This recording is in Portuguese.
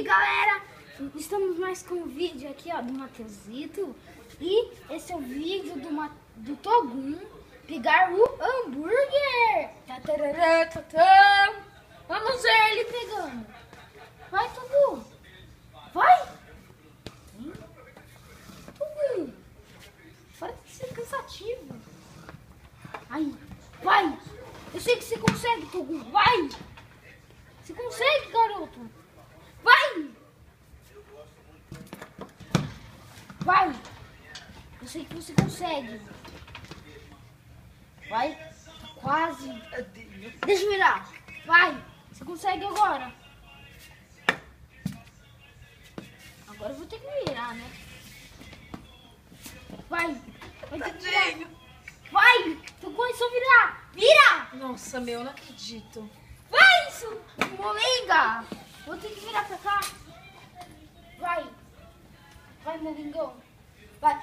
galera, estamos mais com um vídeo aqui, ó, do Mateusito. E esse é o vídeo do Togum pegar o hambúrguer. Vamos ver ele pegando. Vai, Togum. Vai. Togum. Para de ser cansativo. Aí, vai. Eu sei que você consegue, Togum. Vai. Você consegue, garoto. Vai. Vai. Eu sei que você consegue. Vai. Tá quase. Deixa eu virar. Vai. Você consegue agora. Agora eu vou ter que virar, né? Vai. Vai ter que virar. Vai. Tu começou a virar. Vira. Nossa, meu, não acredito. Vai, isso. Molenga. Vou ter que virar pra cá. Vai. Vai, molengão. Vai.